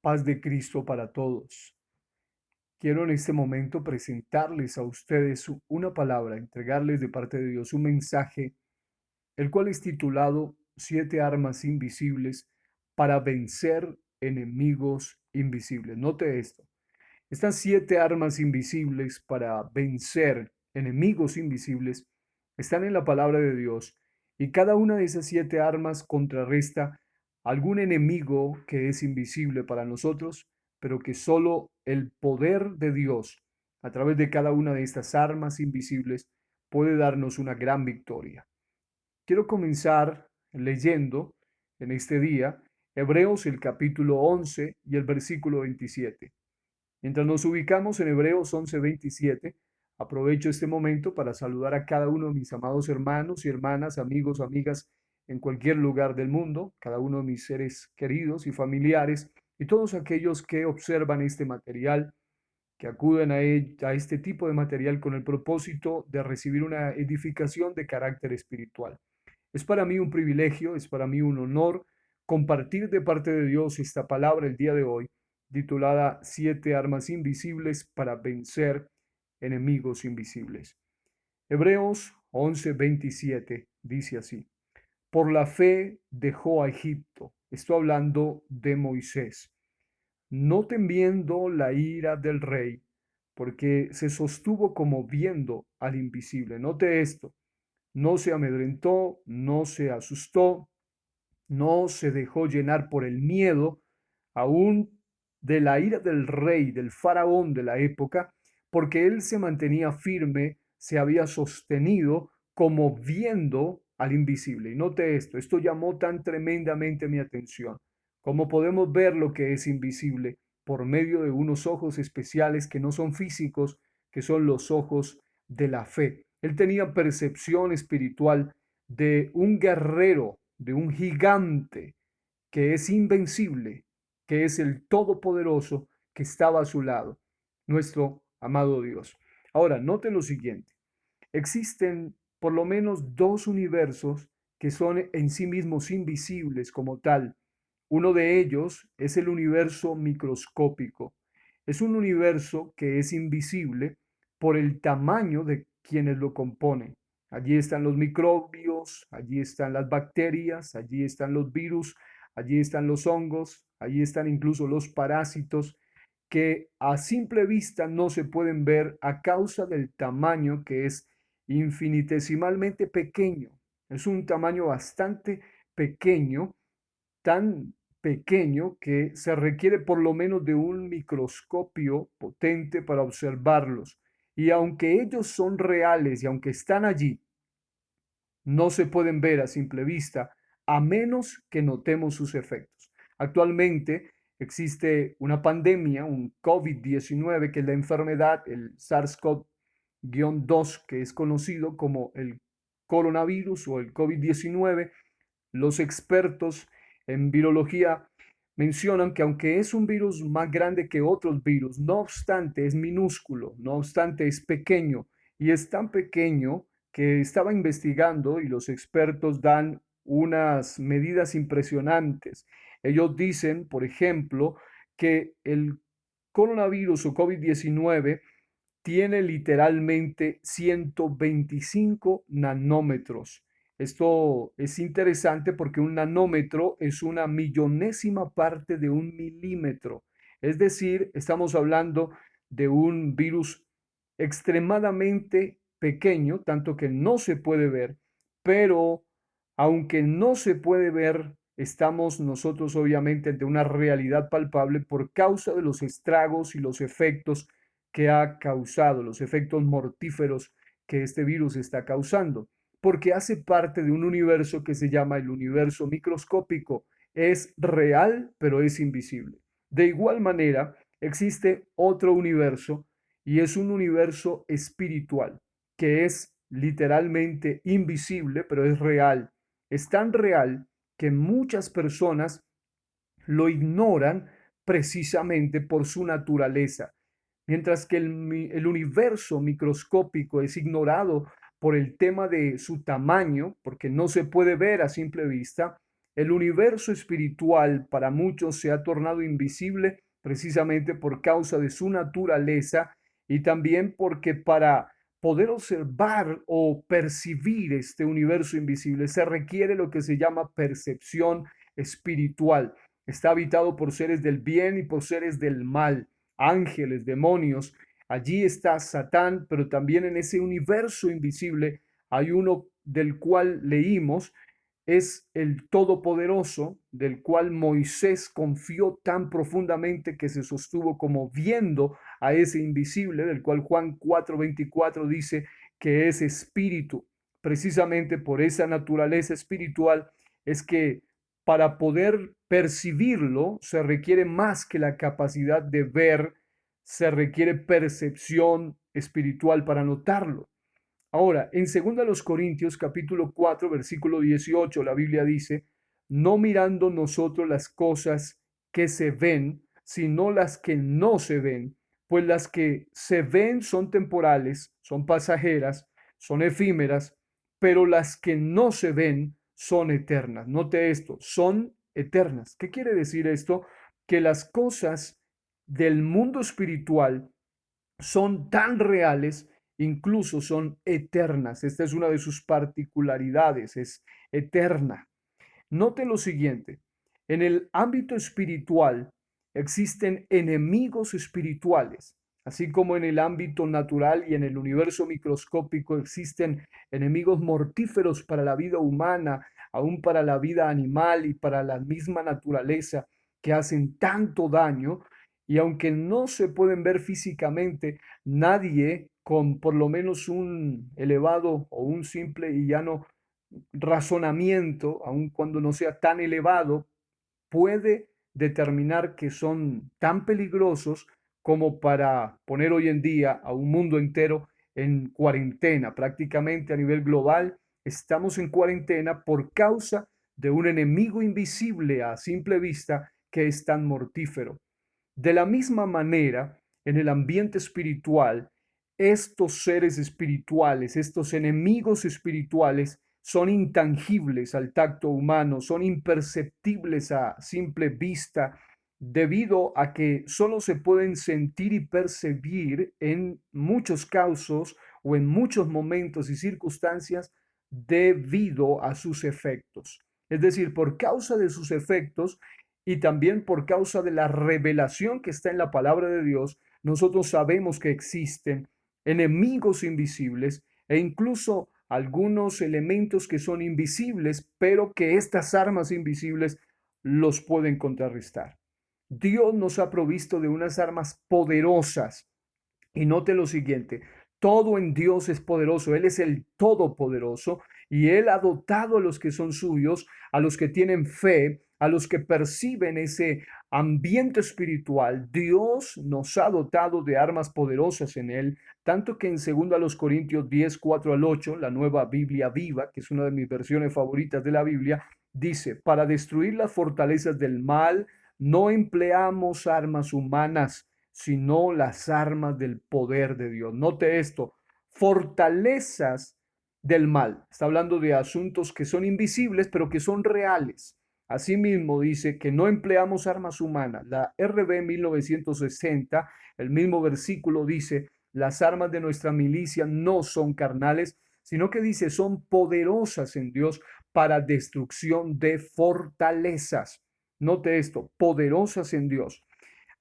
Paz de Cristo para todos. Quiero en este momento presentarles a ustedes una palabra, entregarles de parte de Dios un mensaje, el cual es titulado Siete armas invisibles para vencer enemigos invisibles. Note esto. Estas siete armas invisibles para vencer enemigos invisibles están en la palabra de Dios y cada una de esas siete armas contrarresta algún enemigo que es invisible para nosotros, pero que solo el poder de Dios a través de cada una de estas armas invisibles puede darnos una gran victoria. Quiero comenzar leyendo en este día Hebreos el capítulo 11 y el versículo 27. Mientras nos ubicamos en Hebreos 11:27, aprovecho este momento para saludar a cada uno de mis amados hermanos y hermanas, amigos, amigas en cualquier lugar del mundo, cada uno de mis seres queridos y familiares y todos aquellos que observan este material, que acuden a este tipo de material con el propósito de recibir una edificación de carácter espiritual. Es para mí un privilegio, es para mí un honor compartir de parte de Dios esta palabra el día de hoy, titulada Siete armas invisibles para vencer enemigos invisibles. Hebreos 11:27 dice así: Por la fe dejó a Egipto. Estoy hablando de Moisés, no temiendo la ira del rey, porque se sostuvo como viendo al invisible. Note esto, no se amedrentó, no se asustó, no se dejó llenar por el miedo, aún de la ira del rey, del faraón de la época, porque él se mantenía firme, se había sostenido como viendo al invisible. Y note esto llamó tan tremendamente mi atención. Cómo podemos ver lo que es invisible por medio de unos ojos especiales que no son físicos, que son los ojos de la fe. Él tenía percepción espiritual de un guerrero, de un gigante que es invencible, que es el Todopoderoso que estaba a su lado, nuestro amado Dios. Ahora, noten lo siguiente. Existen por lo menos dos universos que son en sí mismos invisibles como tal. Uno de ellos es el universo microscópico. Es un universo que es invisible por el tamaño de quienes lo componen. Allí están los microbios, allí están las bacterias, allí están los virus, allí están los hongos, allí están incluso los parásitos que a simple vista no se pueden ver a causa del tamaño que es infinitesimalmente pequeño. Es un tamaño bastante pequeño, tan pequeño que se requiere por lo menos de un microscopio potente para observarlos. Y aunque ellos son reales y aunque están allí, no se pueden ver a simple vista a menos que notemos sus efectos. Actualmente existe una pandemia, un COVID-19, que es la enfermedad, el SARS-CoV-2, que es conocido como el coronavirus o el COVID-19. Los expertos en virología mencionan que aunque es un virus más grande que otros virus, no obstante es minúsculo, no obstante es pequeño y es tan pequeño que estaba investigando y los expertos dan unas medidas impresionantes. Ellos dicen, por ejemplo, que el coronavirus o COVID-19 tiene literalmente 125 nanómetros. Esto es interesante porque un nanómetro es una millonésima parte de un milímetro. Es decir, estamos hablando de un virus extremadamente pequeño, tanto que no se puede ver, pero aunque no se puede ver, estamos nosotros obviamente ante una realidad palpable por causa de los estragos y los efectos que ha causado, los efectos mortíferos que este virus está causando, porque hace parte de un universo que se llama el universo microscópico. Es real, pero es invisible. De igual manera, existe otro universo y es un universo espiritual, que es literalmente invisible, pero es real. Es tan real que muchas personas lo ignoran precisamente por su naturaleza. Mientras que el universo microscópico es ignorado por el tema de su tamaño, porque no se puede ver a simple vista, el universo espiritual para muchos se ha tornado invisible precisamente por causa de su naturaleza y también porque para poder observar o percibir este universo invisible se requiere lo que se llama percepción espiritual. Está habitado por seres del bien y por seres del mal, ángeles, demonios. Allí está Satán, pero también en ese universo invisible hay uno del cual leímos, es el Todopoderoso, del cual Moisés confió tan profundamente que se sostuvo como viendo a ese invisible, del cual Juan 4:24 dice que es espíritu. Precisamente por esa naturaleza espiritual es que para poder percibirlo se requiere más que la capacidad de ver, se requiere percepción espiritual para notarlo. Ahora, en 2 Corintios capítulo 4, versículo 18, la Biblia dice, no mirando nosotros las cosas que se ven, sino las que no se ven, pues las que se ven son temporales, son pasajeras, son efímeras, pero las que no se ven son eternas. Note esto, son eternas. ¿Qué quiere decir esto? Que las cosas del mundo espiritual son tan reales, incluso son eternas. Esta es una de sus particularidades, es eterna. Note lo siguiente, en el ámbito espiritual existen enemigos espirituales, así como en el ámbito natural y en el universo microscópico existen enemigos mortíferos para la vida humana, aún para la vida animal y para la misma naturaleza que hacen tanto daño. Y aunque no se pueden ver físicamente, nadie con por lo menos un elevado o un simple y llano razonamiento, aun cuando no sea tan elevado, puede determinar que son tan peligrosos como para poner hoy en día a un mundo entero en cuarentena. Prácticamente a nivel global estamos en cuarentena por causa de un enemigo invisible a simple vista que es tan mortífero. De la misma manera, en el ambiente espiritual, estos seres espirituales, estos enemigos espirituales, son intangibles al tacto humano, son imperceptibles a simple vista, debido a que solo se pueden sentir y percibir en muchos casos o en muchos momentos y circunstancias debido a sus efectos. Es decir, por causa de sus efectos, y también por causa de la revelación que está en la palabra de Dios, nosotros sabemos que existen enemigos invisibles e incluso algunos elementos que son invisibles, pero que estas armas invisibles los pueden contrarrestar. Dios nos ha provisto de unas armas poderosas. Y note lo siguiente, todo en Dios es poderoso, Él es el todopoderoso y Él ha dotado a los que son suyos, a los que tienen fe, a los que perciben ese ambiente espiritual. Dios nos ha dotado de armas poderosas en Él, tanto que en 2 Corintios 10, 4 al 8, la nueva Biblia viva, que es una de mis versiones favoritas de la Biblia, dice, para destruir las fortalezas del mal, no empleamos armas humanas sino las armas del poder de Dios. Note esto, fortalezas del mal. Está hablando de asuntos que son invisibles, pero que son reales. Asimismo, dice que no empleamos armas humanas. La RB 1960, el mismo versículo dice, las armas de nuestra milicia no son carnales, sino que dice, son poderosas en Dios para destrucción de fortalezas. Note esto, poderosas en Dios.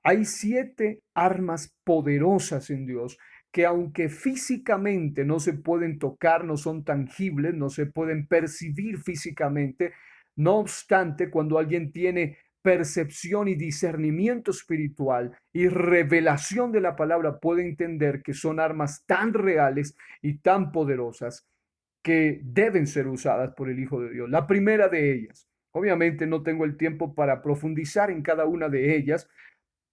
Hay 7 armas poderosas en Dios que aunque físicamente no se pueden tocar, no son tangibles, no se pueden percibir físicamente, no obstante, cuando alguien tiene percepción y discernimiento espiritual y revelación de la palabra, puede entender que son armas tan reales y tan poderosas que deben ser usadas por el Hijo de Dios. La primera de ellas, obviamente no tengo el tiempo para profundizar en cada una de ellas,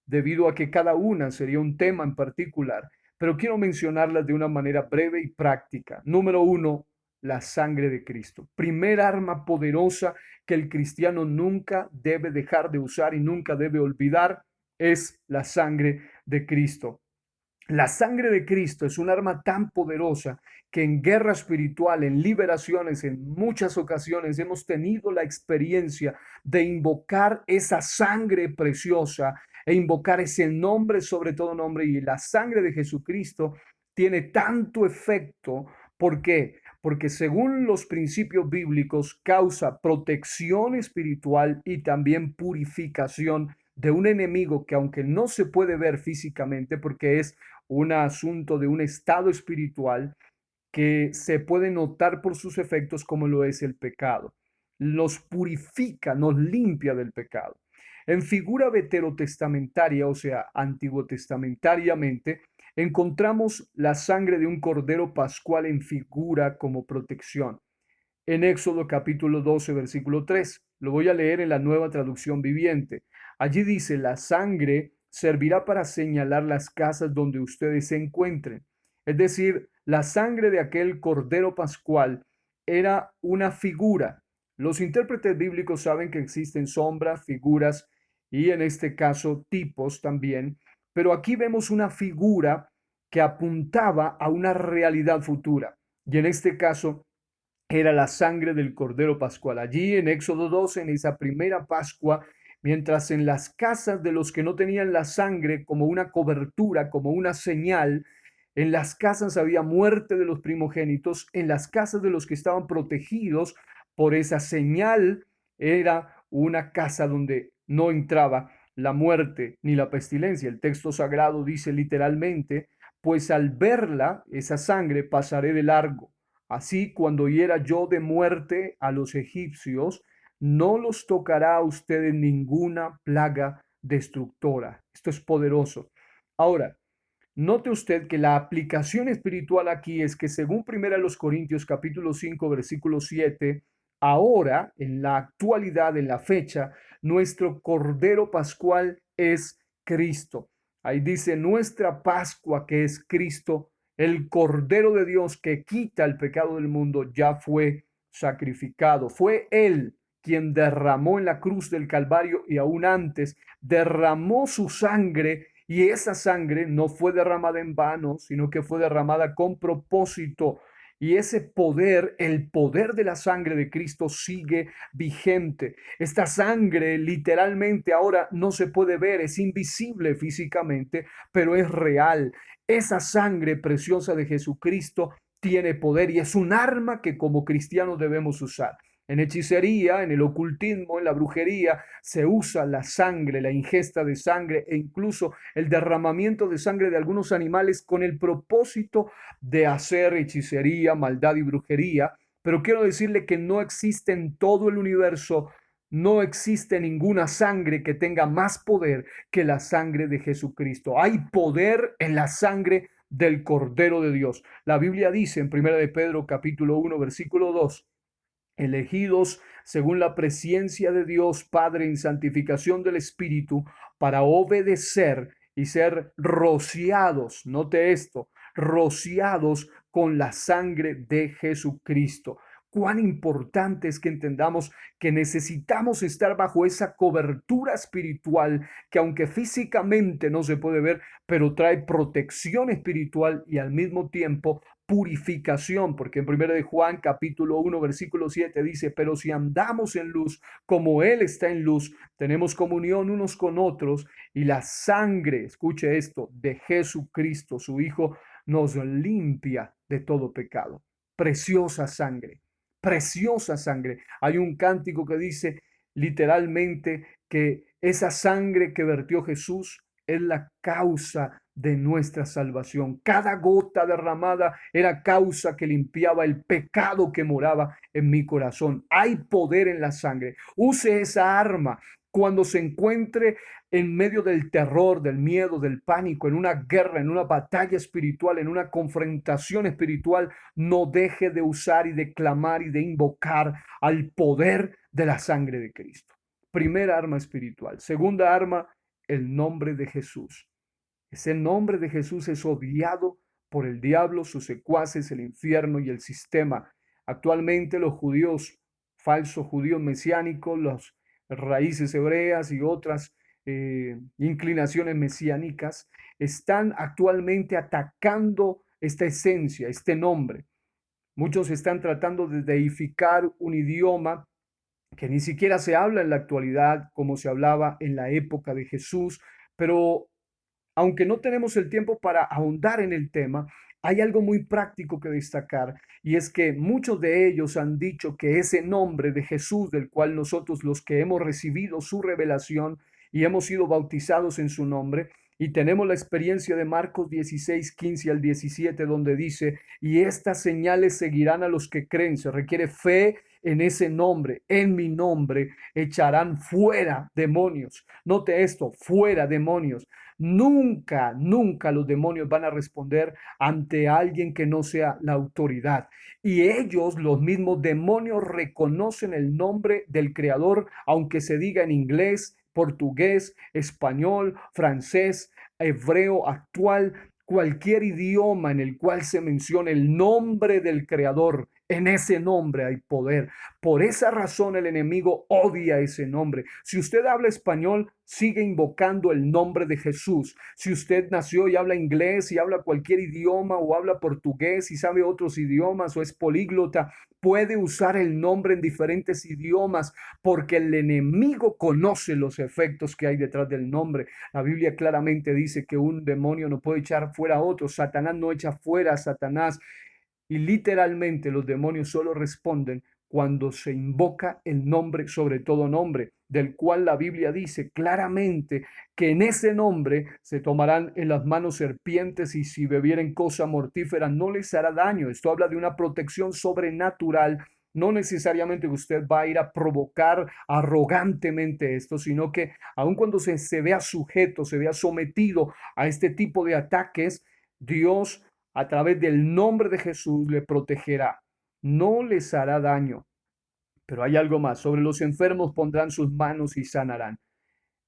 debido a que cada una sería un tema en particular, pero quiero mencionarlas de una manera breve y práctica. Número uno, la sangre de Cristo. Primer arma poderosa que el cristiano nunca debe dejar de usar y nunca debe olvidar es la sangre de Cristo. La sangre de Cristo es un arma tan poderosa que en guerra espiritual, en liberaciones, en muchas ocasiones hemos tenido la experiencia de invocar esa sangre preciosa e invocar ese nombre sobre todo nombre. Y la sangre de Jesucristo tiene tanto efecto. ¿Por qué? Porque según los principios bíblicos causa protección espiritual y también purificación de un enemigo que, aunque no se puede ver físicamente porque es un asunto de un estado espiritual, que se puede notar por sus efectos, como lo es el pecado. Los purifica, nos limpia del pecado. En figura veterotestamentaria, o sea, antiguo testamentariamente, encontramos la sangre de un cordero pascual en figura como protección. En Éxodo capítulo 12, versículo 3. Lo voy a leer en la Nueva Traducción Viviente. Allí dice: la sangre servirá para señalar las casas donde ustedes se encuentren. Es decir, la sangre de aquel cordero pascual era una figura. Los intérpretes bíblicos saben que existen sombras, figuras y en este caso tipos también, pero aquí vemos una figura que apuntaba a una realidad futura. Y en este caso era la sangre del Cordero Pascual. Allí en Éxodo 12, en esa primera Pascua, mientras en las casas de los que no tenían la sangre como una cobertura, como una señal, en las casas había muerte de los primogénitos, en las casas de los que estaban protegidos por esa señal, era una casa donde no entraba la muerte ni la pestilencia. El texto sagrado dice literalmente: pues al verla, esa sangre, pasaré de largo. Así, cuando hiera yo de muerte a los egipcios, no los tocará a ustedes ninguna plaga destructora. Esto es poderoso. Ahora, note usted que la aplicación espiritual aquí es que según 1 Corintios capítulo 5 versículo 7, ahora, en la actualidad, en la fecha, nuestro Cordero Pascual es Cristo. Ahí dice: nuestra Pascua, que es Cristo, el Cordero de Dios que quita el pecado del mundo, ya fue sacrificado. Fue Él quien derramó en la cruz del Calvario y aún antes derramó su sangre, y esa sangre no fue derramada en vano, sino que fue derramada con propósito. Y ese poder, el poder de la sangre de Cristo sigue vigente. Esta sangre literalmente ahora no se puede ver, es invisible físicamente, pero es real. Esa sangre preciosa de Jesucristo tiene poder y es un arma que como cristianos debemos usar. En hechicería, en el ocultismo, en la brujería, se usa la sangre, la ingesta de sangre e incluso el derramamiento de sangre de algunos animales con el propósito de hacer hechicería, maldad y brujería. Pero quiero decirle que no existe en todo el universo, no existe ninguna sangre que tenga más poder que la sangre de Jesucristo. Hay poder en la sangre del Cordero de Dios. La Biblia dice en 1 Pedro capítulo 1 versículo 2: elegidos según la presencia de Dios Padre en santificación del Espíritu, para obedecer y ser rociados, note esto, rociados con la sangre de Jesucristo. Cuán importante es que entendamos que necesitamos estar bajo esa cobertura espiritual que, aunque físicamente no se puede ver, pero trae protección espiritual y al mismo tiempo purificación, porque en 1 Juan capítulo 1 versículo 7 dice: pero si andamos en luz como Él está en luz, tenemos comunión unos con otros, y la sangre, escuche esto, de Jesucristo, su Hijo, nos limpia de todo pecado. Preciosa sangre, preciosa sangre. Hay un cántico que dice literalmente que esa sangre que vertió Jesús es la causa de nuestra salvación. Cada gota derramada era causa que limpiaba el pecado que moraba en mi corazón. Hay poder en la sangre. Use esa arma cuando se encuentre en medio del terror, del miedo, del pánico, en una guerra, en una batalla espiritual, en una confrontación espiritual. No deje de usar y de clamar y de invocar al poder de la sangre de Cristo. Primera arma espiritual. Segunda arma, el nombre de Jesús. Ese nombre de Jesús es odiado por el diablo, sus secuaces, el infierno y el sistema. Actualmente los judíos, falsos judíos mesiánicos, las raíces hebreas y otras inclinaciones mesiánicas, están actualmente atacando esta esencia, este nombre. Muchos están tratando de deificar un idioma que ni siquiera se habla en la actualidad como se hablaba en la época de Jesús, pero aunque no tenemos el tiempo para ahondar en el tema, hay algo muy práctico que destacar y es que muchos de ellos han dicho que ese nombre de Jesús, del cual nosotros los que hemos recibido su revelación y hemos sido bautizados en su nombre, y tenemos la experiencia de Marcos 16, 15 al 17, donde dice, y estas señales seguirán a los que creen. Se requiere fe en ese nombre, en mi nombre, echarán fuera demonios. Note esto, fuera demonios. Nunca, nunca los demonios van a responder ante alguien que no sea la autoridad. Y ellos, los mismos demonios, reconocen el nombre del Creador, aunque se diga en inglés, portugués, español, francés, hebreo actual, cualquier idioma en el cual se mencione el nombre del Creador. En ese nombre hay poder. Por esa razón el enemigo odia ese nombre. Si usted habla español, sigue invocando el nombre de Jesús. Si usted nació y habla inglés y habla cualquier idioma o habla portugués y sabe otros idiomas o es políglota, puede usar el nombre en diferentes idiomas porque el enemigo conoce los efectos que hay detrás del nombre. La Biblia claramente dice que un demonio no puede echar fuera a otro. Satanás no echa fuera a Satanás. Y literalmente los demonios solo responden cuando se invoca el nombre sobre todo nombre, del cual la Biblia dice claramente que en ese nombre se tomarán en las manos serpientes y si bebieren cosa mortífera no les hará daño. Esto habla de una protección sobrenatural. No necesariamente usted va a ir a provocar arrogantemente esto, sino que aun cuando se vea sujeto, se vea sometido a este tipo de ataques, Dios a través del nombre de Jesús le protegerá, no les hará daño. Pero hay algo más, sobre los enfermos pondrán sus manos y sanarán.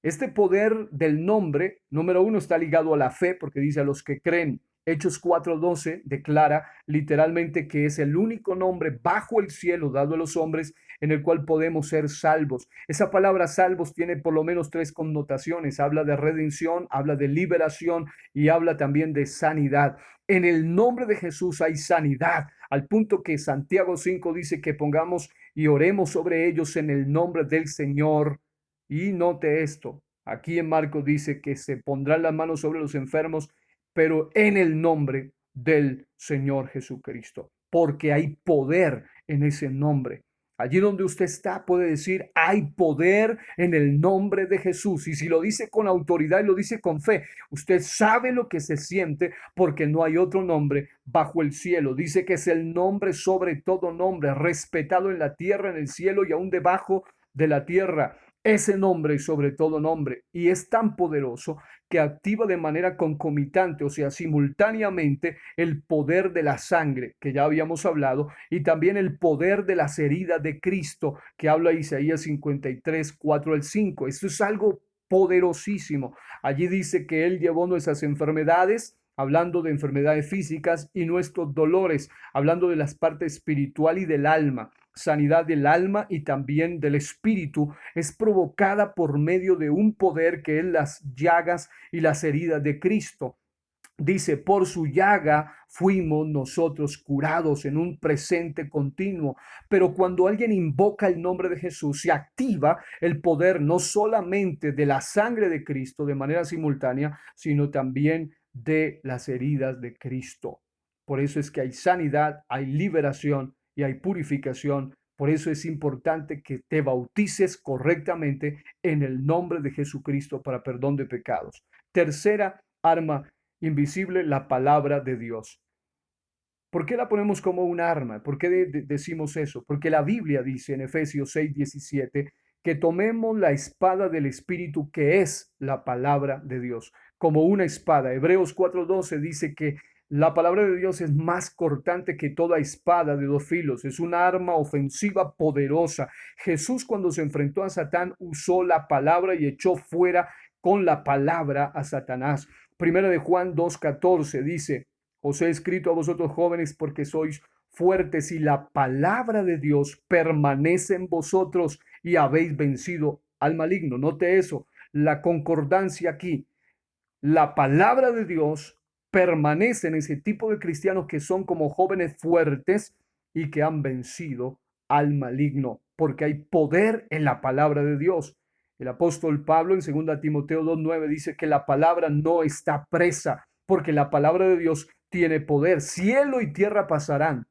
Este poder del nombre, número uno, está ligado a la fe, porque dice a los que creen. Hechos 4:12 declara literalmente que es el único nombre bajo el cielo dado a los hombres en el cual podemos ser salvos. Esa palabra salvos tiene por lo menos tres connotaciones. Habla de redención, habla de liberación y habla también de sanidad. En el nombre de Jesús hay sanidad, al punto que Santiago 5 dice que pongamos y oremos sobre ellos en el nombre del Señor. Y note esto, aquí en Marcos dice que se pondrán las manos sobre los enfermos, pero en el nombre del Señor Jesucristo, porque hay poder en ese nombre. Allí donde usted está puede decir, hay poder en el nombre de Jesús. Y si lo dice con autoridad y lo dice con fe, usted sabe lo que se siente porque no hay otro nombre bajo el cielo. Dice que es el nombre sobre todo nombre, respetado en la tierra, en el cielo y aún debajo de la tierra. Ese nombre y sobre todo nombre. Y es tan poderoso que activa de manera concomitante, o sea, simultáneamente, el poder de la sangre, que ya habíamos hablado, y también el poder de las heridas de Cristo, que habla Isaías 53, 4 al 5. Esto es algo poderosísimo. Allí dice que Él llevó nuestras enfermedades, hablando de enfermedades físicas, y nuestros dolores, hablando de las partes espiritual y del alma. Sanidad del alma y también del espíritu es provocada por medio de un poder que es las llagas y las heridas de Cristo. Dice, por su llaga fuimos nosotros curados en un presente continuo. Pero cuando alguien invoca el nombre de Jesús, se activa el poder no solamente de la sangre de Cristo de manera simultánea, sino también de las heridas de Cristo. Por eso es que hay sanidad, hay liberación y hay purificación. Por eso es importante que te bautices correctamente en el nombre de Jesucristo para perdón de pecados. Tercera arma invisible, la palabra de Dios. ¿Por qué la ponemos como un arma? ¿Por qué decimos eso? Porque la Biblia dice en Efesios 6:17 que tomemos la espada del Espíritu, que es la palabra de Dios, como una espada. Hebreos 4:12 dice que la palabra de Dios es más cortante que toda espada de dos filos. Es una arma ofensiva poderosa. Jesús, cuando se enfrentó a Satán, usó la palabra y echó fuera con la palabra a Satanás. Primera de Juan 2:14 dice, os he escrito a vosotros jóvenes porque sois fuertes y la palabra de Dios permanece en vosotros y habéis vencido al maligno. Note eso, la concordancia aquí. La palabra de Dios permanece en ese tipo de cristianos que son como jóvenes fuertes y que han vencido al maligno, porque hay poder en la palabra de Dios. El apóstol Pablo en 2 Timoteo 2:9 dice que la palabra no está presa, porque la palabra de Dios tiene poder. Cielo y tierra pasarán,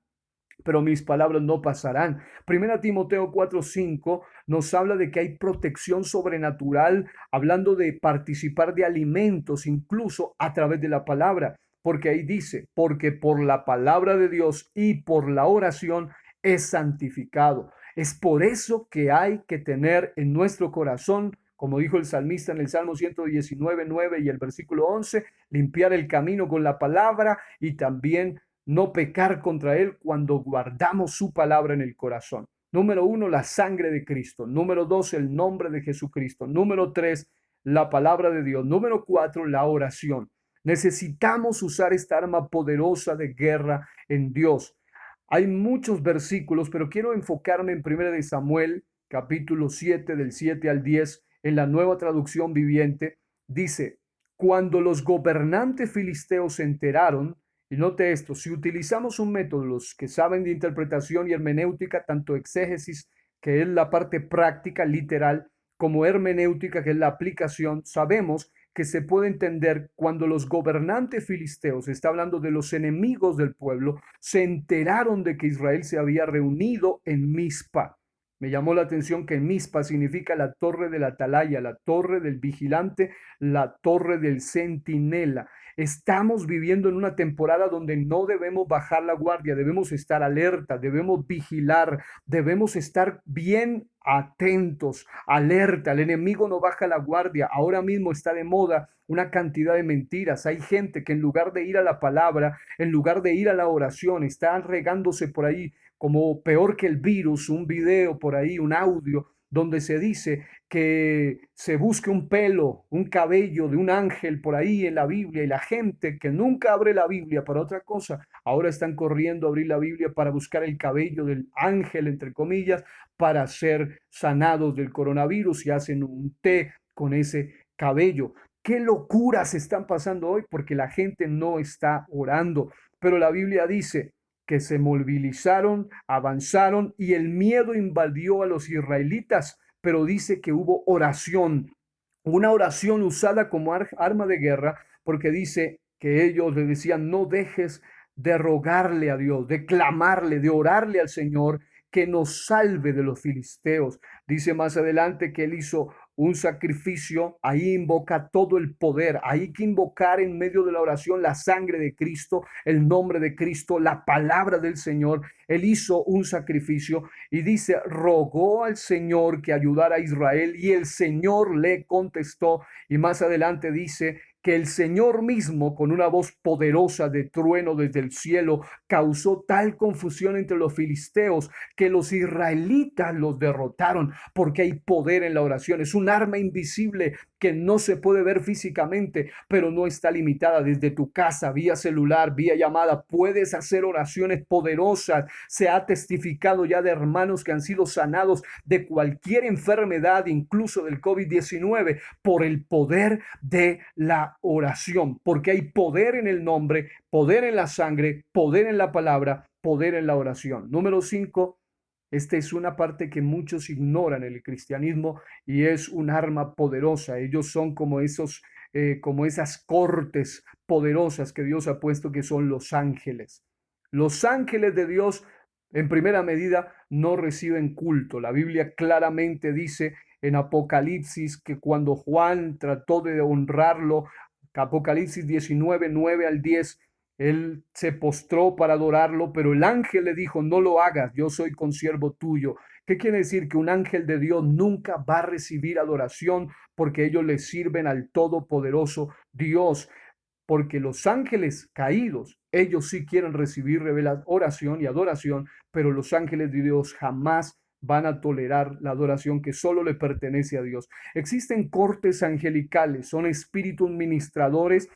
pero mis palabras no pasarán. Primera Timoteo 4:5 nos habla de que hay protección sobrenatural, hablando de participar de alimentos, incluso a través de la palabra, porque ahí dice, porque por la palabra de Dios y por la oración es santificado. Es por eso que hay que tener en nuestro corazón, como dijo el salmista en el Salmo 119:9 y el versículo 11, limpiar el camino con la palabra y también no pecar contra Él cuando guardamos su palabra en el corazón. Número uno, la sangre de Cristo. Número dos, el nombre de Jesucristo. Número tres, la palabra de Dios. Número cuatro, la oración. Necesitamos usar esta arma poderosa de guerra en Dios. Hay muchos versículos, pero quiero enfocarme en 1 de Samuel, capítulo 7, del 7 al 10, en la Nueva Traducción Viviente. Dice, cuando los gobernantes filisteos se enteraron, y note esto, si utilizamos un método, los que saben de interpretación y hermenéutica, tanto exégesis, que es la parte práctica, literal, como hermenéutica, que es la aplicación, sabemos que se puede entender cuando los gobernantes filisteos, está hablando de los enemigos del pueblo, se enteraron de que Israel se había reunido en Mizpa. Me llamó la atención que Mizpa significa la torre del atalaya, la torre del vigilante, la torre del centinela. Estamos viviendo en una temporada donde no debemos bajar la guardia, debemos estar alerta, debemos vigilar, debemos estar bien atentos, alerta. El enemigo no baja la guardia. Ahora mismo está de moda una cantidad de mentiras. Hay gente que en lugar de ir a la palabra, en lugar de ir a la oración, están regándose por ahí como peor que el virus, un video por ahí, un audio donde se dice que se busque un pelo, un cabello de un ángel por ahí en la Biblia, y la gente que nunca abre la Biblia para otra cosa, ahora están corriendo a abrir la Biblia para buscar el cabello del ángel, entre comillas, para ser sanados del coronavirus y hacen un té con ese cabello. ¿Qué locuras están pasando hoy? Porque la gente no está orando. Pero la Biblia dice que se movilizaron, avanzaron y el miedo invadió a los israelitas, pero dice que hubo oración, una oración usada como arma de guerra, porque dice que ellos le decían, no dejes de rogarle a Dios, de clamarle, de orarle al Señor que nos salve de los filisteos. Dice más adelante que él hizo un sacrificio, ahí invoca todo el poder, hay que invocar en medio de la oración la sangre de Cristo, el nombre de Cristo, la palabra del Señor. Él hizo un sacrificio y dice, rogó al Señor que ayudara a Israel y el Señor le contestó. Y más adelante dice que el Señor mismo, con una voz poderosa de trueno desde el cielo, causó tal confusión entre los filisteos que los israelitas los derrotaron, porque hay poder en la oración. Es un arma invisible que no se puede ver físicamente, pero no está limitada. Desde tu casa, vía celular, vía llamada, puedes hacer oraciones poderosas. Se ha testificado ya de hermanos que han sido sanados de cualquier enfermedad, incluso del COVID-19, por el poder de la oración, porque hay poder en el nombre, poder en la sangre, poder en la palabra, poder en la oración. Número 5. Esta es una parte que muchos ignoran en el cristianismo y es un arma poderosa. Ellos son como esas cortes poderosas que Dios ha puesto, que son los ángeles. Los ángeles de Dios, en primera medida, no reciben culto. La Biblia claramente dice en Apocalipsis que cuando Juan trató de honrarlo, Apocalipsis 19:9 al 10, él se postró para adorarlo, pero el ángel le dijo, no lo hagas, yo soy consiervo tuyo. ¿Qué quiere decir? Que un ángel de Dios nunca va a recibir adoración porque ellos le sirven al todopoderoso Dios. Porque los ángeles caídos, ellos sí quieren recibir oración y adoración, pero los ángeles de Dios jamás van a tolerar la adoración que solo le pertenece a Dios. Existen cortes angelicales, son espíritus ministradores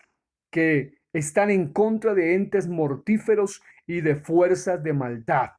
que están en contra de entes mortíferos y de fuerzas de maldad.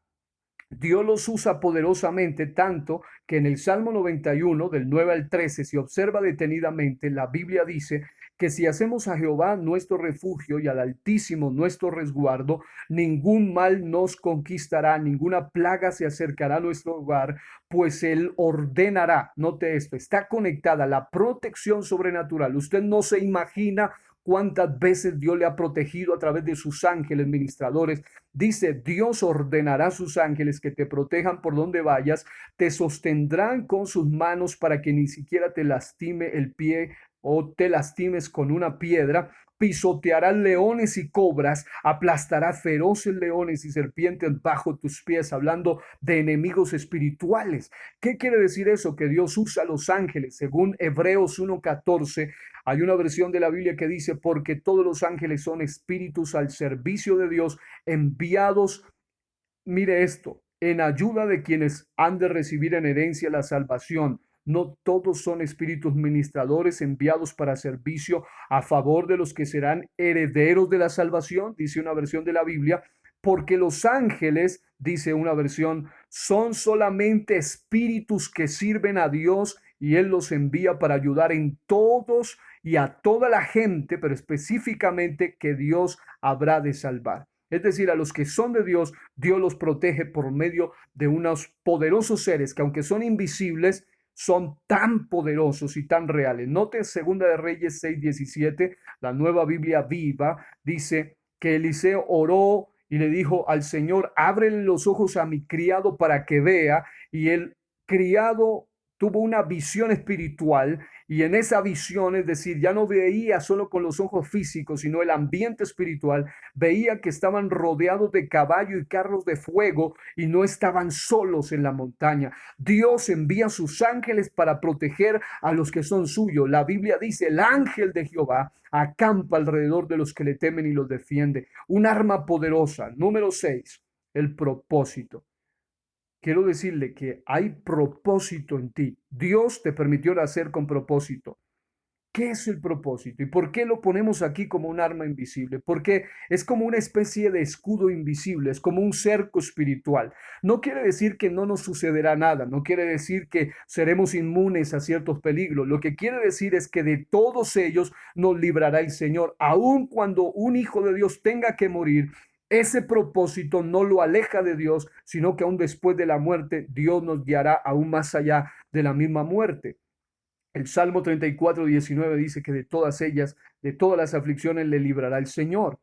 Dios los usa poderosamente tanto que en el Salmo 91, del 9 al 13, si observa detenidamente, la Biblia dice que si hacemos a Jehová nuestro refugio y al Altísimo nuestro resguardo, ningún mal nos conquistará, ninguna plaga se acercará a nuestro hogar, pues Él ordenará. Note esto, está conectada la protección sobrenatural. Usted no se imagina cuántas veces Dios le ha protegido a través de sus ángeles ministradores. Dice, Dios ordenará a sus ángeles que te protejan por donde vayas, te sostendrán con sus manos para que ni siquiera te lastime el pie o te lastimes con una piedra. Pisotearás leones y cobras, aplastará feroces leones y serpientes bajo tus pies, hablando de enemigos espirituales. ¿Qué quiere decir eso? Que Dios usa a los ángeles. Según Hebreos 1:14, hay una versión de la Biblia que dice, porque todos los ángeles son espíritus al servicio de Dios, enviados, mire esto, en ayuda de quienes han de recibir en herencia la salvación. No todos son espíritus ministradores enviados para servicio a favor de los que serán herederos de la salvación, dice una versión de la Biblia, porque los ángeles, dice una versión, son solamente espíritus que sirven a Dios y Él los envía para ayudar en todos y a toda la gente, pero específicamente que Dios habrá de salvar. Es decir, a los que son de Dios, Dios los protege por medio de unos poderosos seres que aunque son invisibles, son tan poderosos y tan reales. Note Segunda de Reyes 6:17, la Nueva Biblia Viva, dice que Eliseo oró y le dijo al Señor, ábrele los ojos a mi criado para que vea, y el criado tuvo una visión espiritual y en esa visión, es decir, ya no veía solo con los ojos físicos, sino el ambiente espiritual, veía que estaban rodeados de caballo y carros de fuego y no estaban solos en la montaña. Dios envía sus ángeles para proteger a los que son suyos. La Biblia dice, el ángel de Jehová acampa alrededor de los que le temen y los defiende. Un arma poderosa. Número 6, el propósito. Quiero decirle que hay propósito en ti. Dios te permitió nacer con propósito. ¿Qué es el propósito? ¿Y por qué lo ponemos aquí como un arma invisible? Porque es como una especie de escudo invisible, es como un cerco espiritual. No quiere decir que no nos sucederá nada, no quiere decir que seremos inmunes a ciertos peligros. Lo que quiere decir es que de todos ellos nos librará el Señor. Aun cuando un hijo de Dios tenga que morir, ese propósito no lo aleja de Dios, sino que aún después de la muerte, Dios nos guiará aún más allá de la misma muerte. El Salmo 34:19 dice que de todas ellas, de todas las aflicciones, le librará el Señor.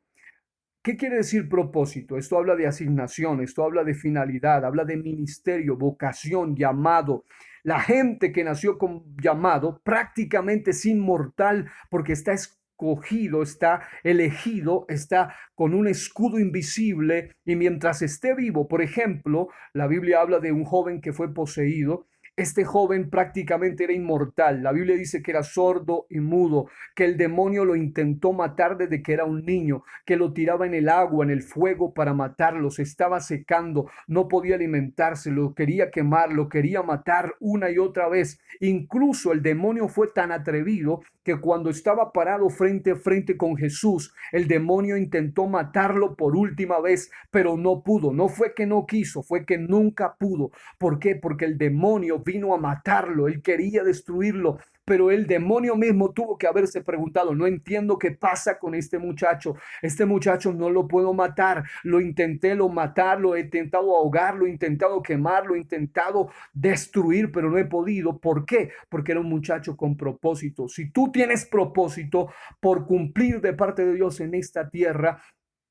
¿Qué quiere decir propósito? Esto habla de asignación, esto habla de finalidad, habla de ministerio, vocación, llamado. La gente que nació con llamado prácticamente es inmortal porque está escogido, está elegido, está con un escudo invisible y mientras esté vivo, por ejemplo, la Biblia habla de un joven que fue poseído. Este joven prácticamente era inmortal. La Biblia dice que era sordo y mudo, que el demonio lo intentó matar desde que era un niño, que lo tiraba en el agua, en el fuego para matarlo, se estaba secando, no podía alimentarse, lo quería quemar, lo quería matar una y otra vez. Incluso el demonio fue tan atrevido que cuando estaba parado frente a frente con Jesús, el demonio intentó matarlo por última vez, pero no pudo. No fue que no quiso, fue que nunca pudo. ¿Por qué? Porque el demonio vino a matarlo, él quería destruirlo, pero el demonio mismo tuvo que haberse preguntado, no entiendo qué pasa con este muchacho no lo puedo matar, lo intenté lo matar, lo he intentado ahogar, lo he intentado quemar, lo he intentado destruir, pero no he podido. ¿Por qué? Porque era un muchacho con propósito. Si tú tienes propósito por cumplir de parte de Dios en esta tierra,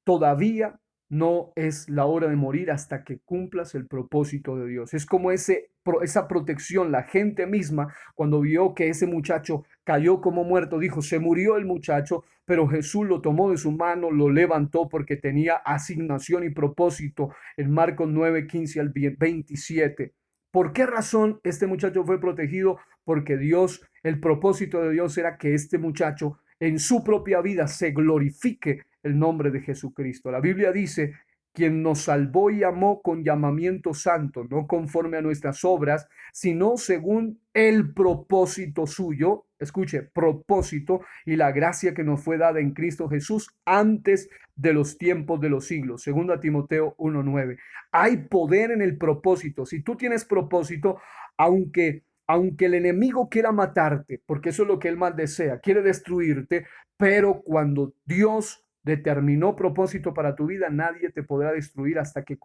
todavía no es la hora de morir hasta que cumplas el propósito de Dios. Es como esa protección. La gente misma, cuando vio que ese muchacho cayó como muerto, dijo, se murió el muchacho, pero Jesús lo tomó de su mano, lo levantó porque tenía asignación y propósito en Marcos 9:15 al 27. ¿Por qué razón este muchacho fue protegido? Porque Dios, el propósito de Dios era que este muchacho en su propia vida se glorifique el nombre de Jesucristo. La Biblia dice quien nos salvó y amó con llamamiento santo, no conforme a nuestras obras, sino según el propósito suyo, escuche, propósito y la gracia que nos fue dada en Cristo Jesús antes de los tiempos de los siglos. Segundo a Timoteo 1:9. Hay poder en el propósito. Si tú tienes propósito, aunque el enemigo quiera matarte, porque eso es lo que él más desea, quiere destruirte, pero cuando Dios determinó propósito para tu vida, nadie te podrá destruir hasta que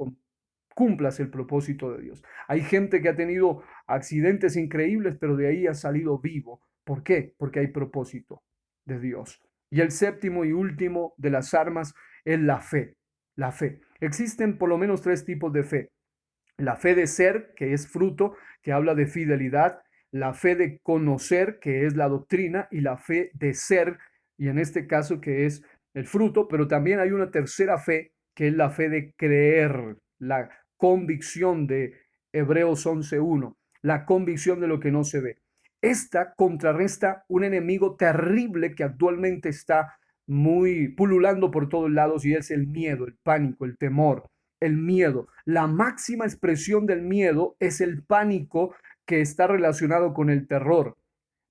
cumplas el propósito de Dios. Hay gente que ha tenido accidentes increíbles, pero de ahí ha salido vivo. ¿Por qué? Porque hay propósito de Dios. Y el séptimo y último de las armas es la fe. La fe. Existen por lo menos tres tipos de fe. La fe de ser, que es fruto, que habla de fidelidad, la fe de conocer, que es la doctrina, y la fe de ser, y en este caso que es el fruto, pero también hay una tercera fe, que es la fe de creer, la convicción de Hebreos 11:1, la convicción de lo que no se ve. Esta contrarresta un enemigo terrible que actualmente está muy pululando por todos lados y es el miedo, el pánico, el temor, el miedo. La máxima expresión del miedo es el pánico que está relacionado con el terror.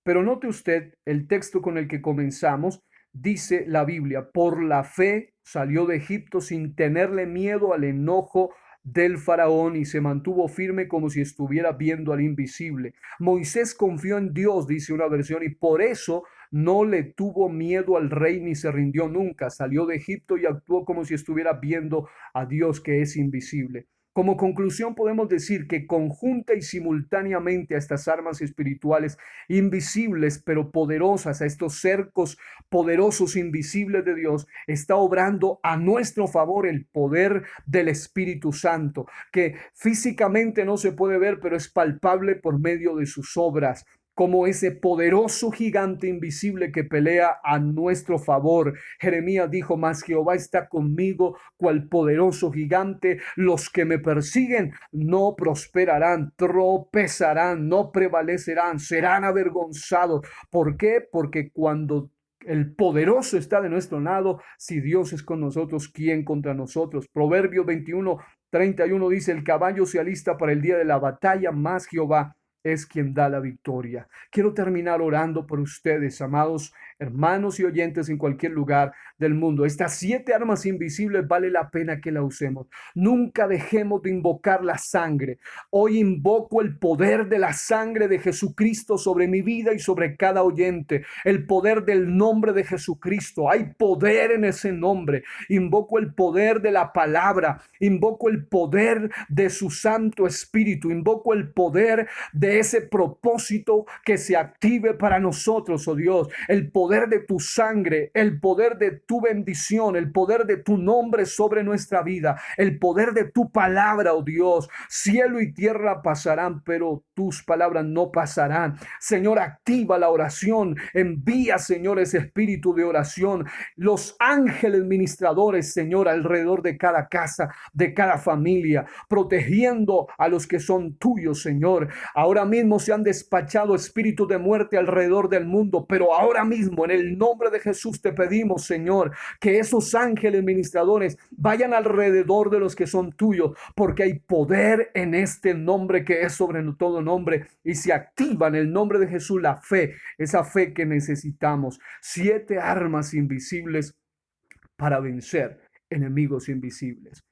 Pero note usted el texto con el que comenzamos, dice la Biblia, por la fe salió de Egipto sin tenerle miedo al enojo del faraón y se mantuvo firme como si estuviera viendo al invisible. Moisés confió en Dios, dice una versión, y por eso no le tuvo miedo al rey ni se rindió nunca. Salió de Egipto y actuó como si estuviera viendo a Dios que es invisible. Como conclusión podemos decir que conjunta y simultáneamente a estas armas espirituales invisibles pero poderosas, a estos cercos poderosos invisibles de Dios, está obrando a nuestro favor el poder del Espíritu Santo, que físicamente no se puede ver, pero es palpable por medio de sus obras, como ese poderoso gigante invisible que pelea a nuestro favor. Jeremías dijo, mas Jehová está conmigo, cual poderoso gigante. Los que me persiguen no prosperarán, tropezarán, no prevalecerán, serán avergonzados. ¿Por qué? Porque cuando el poderoso está de nuestro lado, si Dios es con nosotros, ¿quién contra nosotros? Proverbio 21:31 dice, el caballo se alista para el día de la batalla, mas Jehová es quien da la victoria. Quiero terminar orando por ustedes, amados hermanos y oyentes en cualquier lugar del mundo. Estas 7 armas invisibles vale la pena que la usemos. Nunca dejemos de invocar la sangre. Hoy invoco el poder de la sangre de Jesucristo sobre mi vida y sobre cada oyente. El poder del nombre de Jesucristo. Hay poder en ese nombre. Invoco el poder de la palabra. Invoco el poder de su Santo Espíritu. Invoco el poder de ese propósito que se active para nosotros, oh Dios. El poder de tu sangre, el poder de tu bendición, el poder de tu nombre sobre nuestra vida, el poder de tu palabra, oh Dios. Cielo y tierra pasarán, pero tus palabras no pasarán. Señor, activa la oración. Envía, Señor, ese espíritu de oración. Los ángeles ministradores, Señor, alrededor de cada casa, de cada familia, protegiendo a los que son tuyos, Señor. Ahora mismo se han despachado espíritus de muerte alrededor del mundo, pero ahora mismo en el nombre de Jesús te pedimos, Señor, que esos ángeles ministradores vayan alrededor de los que son tuyos, porque hay poder en este nombre que es sobre todo nombre y se activa en el nombre de Jesús la fe, esa fe que necesitamos. 7 armas invisibles para vencer enemigos invisibles.